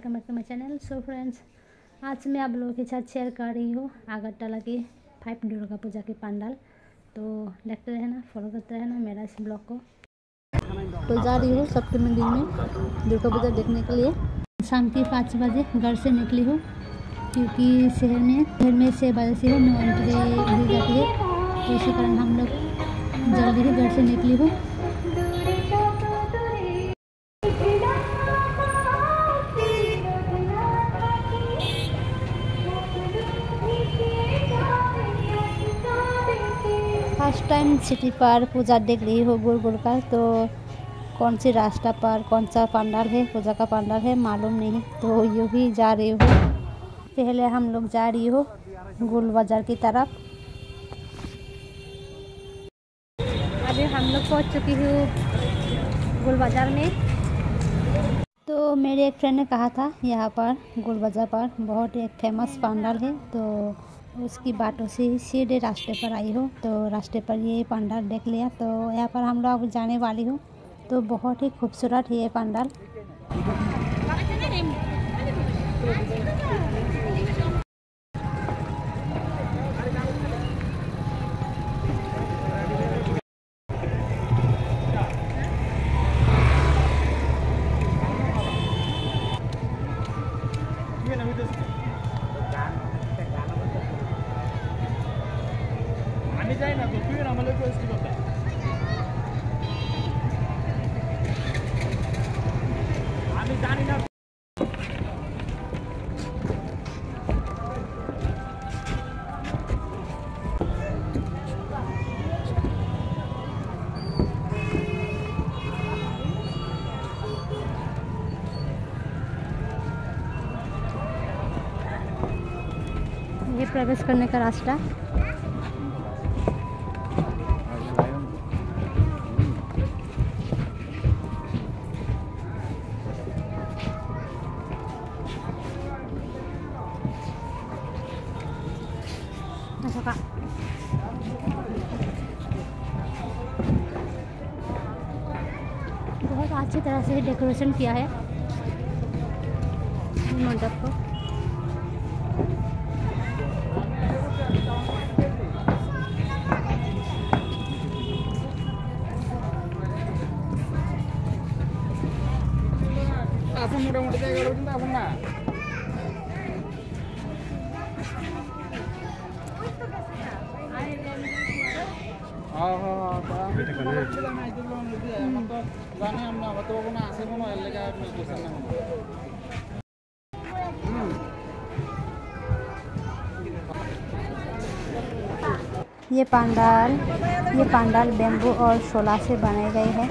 Welcome back to my channel. So friends, आज मैं आप लोगों के साथ शेयर कर रही हूँ आगरतला के 5 दुर्गा पूजा के पंडाल। तो देखते रहना, फॉलो करते रहना मेरा इस ब्लॉग को। तो जा रही हूँ सप्तमी मंदिर में दुर्गा पूजा देखने के लिए। शाम के 5 बजे घर से निकली हूँ, क्योंकि शहर में 6 बजे से नो एंट्री दी जाती है, तो इसी कारण हम लोग जल्दी ही घर से निकली हूँ। फर्स्ट टाइम सिटी पर पूजा देख रही हो गोल गोल का, तो कौन सी रास्ता पर कौन सा पंडाल है, पूजा का पंडाल है मालूम नहीं, तो यूँ ही जा रही हूँ। पहले हम लोग जा रही हो गोल बाज़ार की तरफ। अभी हम लोग पहुँच चुकी हूँ गोल बाज़ार में। तो मेरे एक फ्रेंड ने कहा था यहाँ पर गोल बाज़ार पर बहुत एक फेमस पंडाल है, तो उसकी बातों से सीधे रास्ते पर आई हो, तो रास्ते पर ये पंडाल देख लिया। तो यहाँ पर हम लोग जाने वाली हूँ, तो बहुत ही खूबसूरत है ये पंडाल। ये प्रवेश करने का रास्ता। बहुत अच्छी तरह से डेकोरेशन किया है मंडप को। मोटामोटी ये पंडाल बेम्बू और शोला से बनाए गए हैं।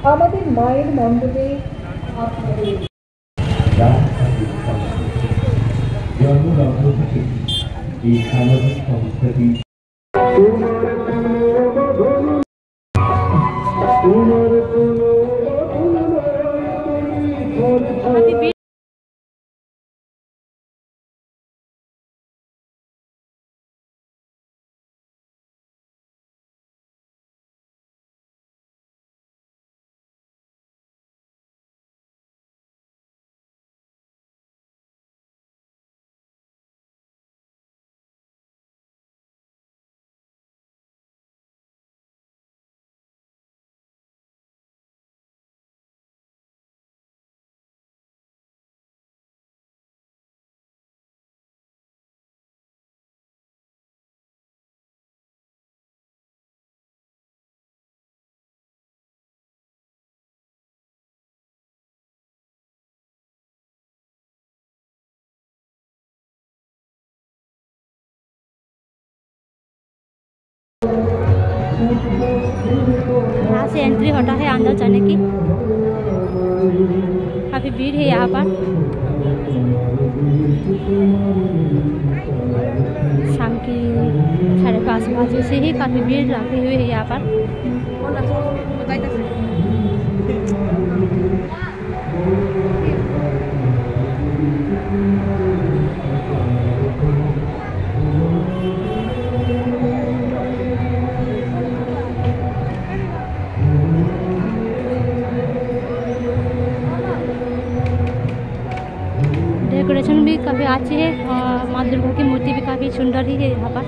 আমাদের মায়ের মণ্ডপে আপনাদের জন্মলগ্ন থেকে এই সামাজিক সংস্থাটি से एंट्री होता है अंदर जाने की। काफ़ी भीड़ है यहाँ पर। शाम की 5:30 बजे से ही काफ़ी भीड़ लगी हुई है यहाँ पर। डेकोरेशन भी काफ़ी अच्छी है और माँ दुर्गा की मूर्ति भी काफ़ी सुंदर ही है यहाँ पर।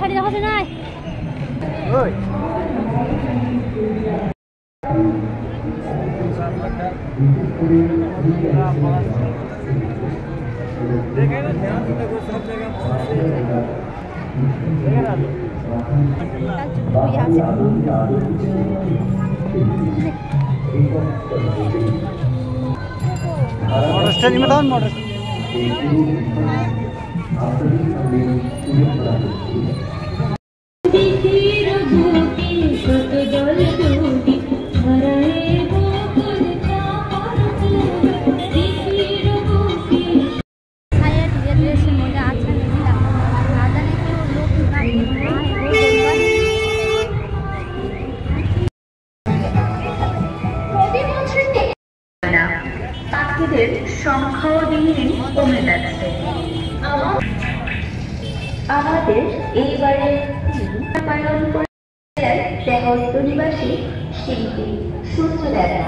हरी जगह से नहीं সংখ্যাও দিন দিন কমে যাচ্ছে। আমাদের এইবারে পালন করে দেহত্ব নিবাসী শিল্পী সূর্যদারা।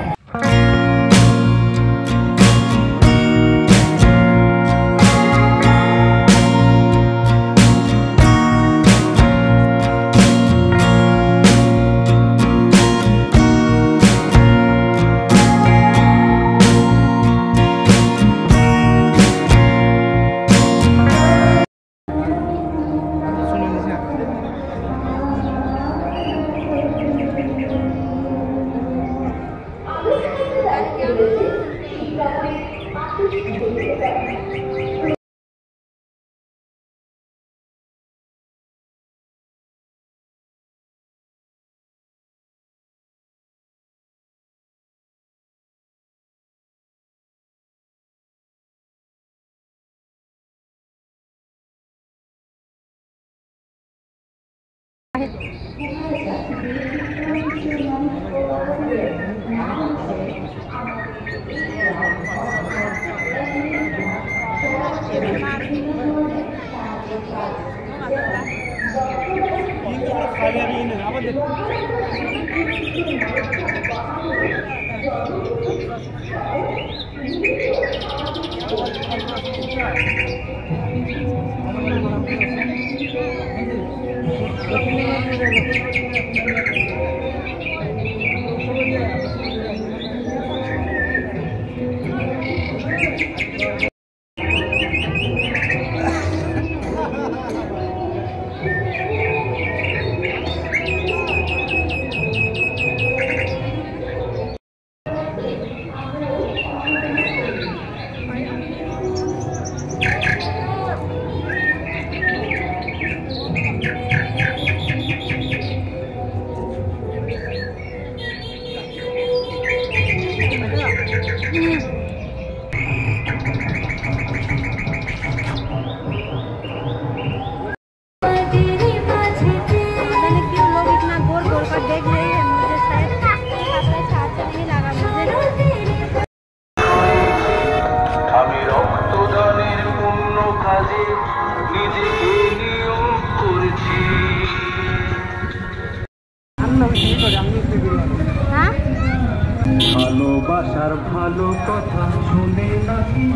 ভালোবাসার ভালো কথা শুনে নাকি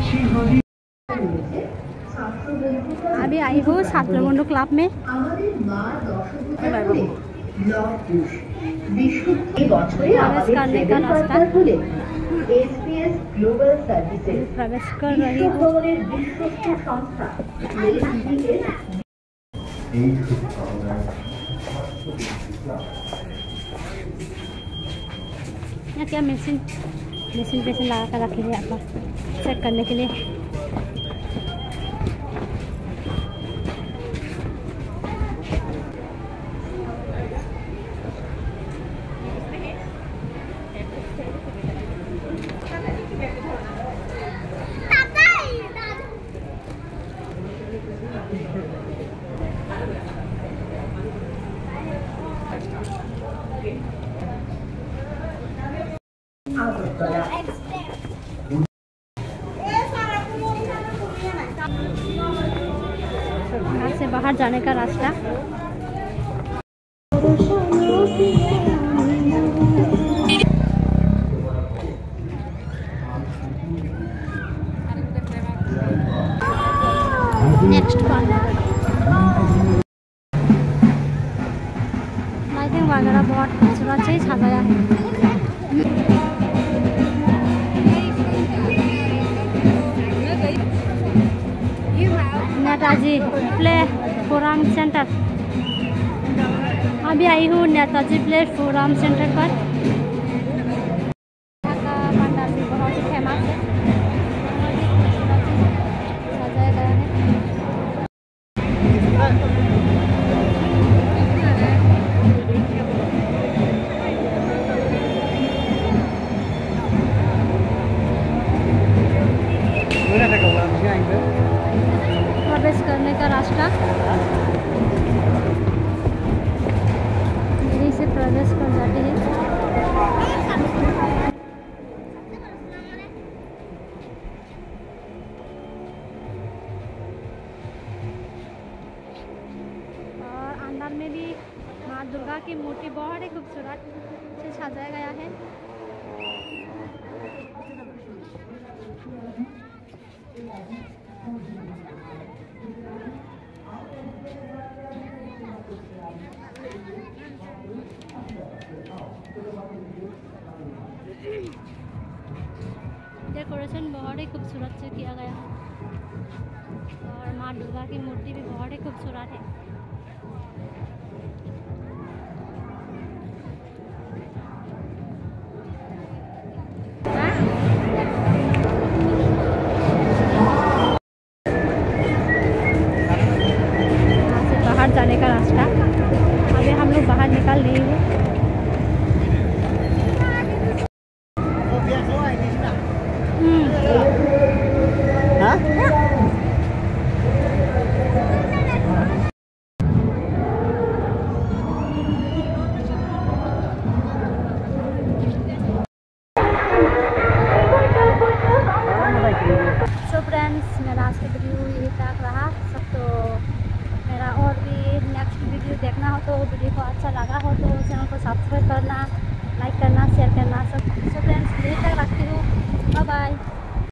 শিহরি। अभी आई हूँ छात्र बंधु क्लब में। प्रवेश करने का रास्ता प्रवेश कर रही हूँ। यहाँ क्या मशीन मशीन पेशीन लगा कर रखी है यहाँ पर चेक करने के लिए। यहाँ से बाहर जाने का रास्ता। नेक्स्ट लाइटिंग वगैरह बहुत खूबसूरत से सजाया है। नेताजी प्ले फोरम सेंटर, अभी आई हूँ नेताजी प्ले फोरम सेंटर पर। यहाँ का पंडाल भी बहुत ही फेमस है, सजाया गया है। प्रवेश करने का रास्ता, यहीं से प्रवेश कर जाते हैं। और अंदर में भी माँ दुर्गा की मूर्ति बहुत ही खूबसूरत से सजाया गया है। डेकोरेशन बहुत ही खूबसूरत से किया गया है और माँ दुर्गा की मूर्ति भी बहुत ही खूबसूरत है। यहाँ से बाहर जाने का रास्ता, अभी हम लोग बाहर निकल रहे हैं। सो फ्रेंड्स, मेरा आज का वीडियो यही तक रहा सब। तो मेरा और भी नेक्स्ट वीडियो देखना हो तो वीडियो को अच्छा लगा हो तो चैनल को सब्सक्राइब करना, लाइक करना, शेयर करना सब। सो फ्रेंड्स, यही तक रखती हूँ। Bye bye.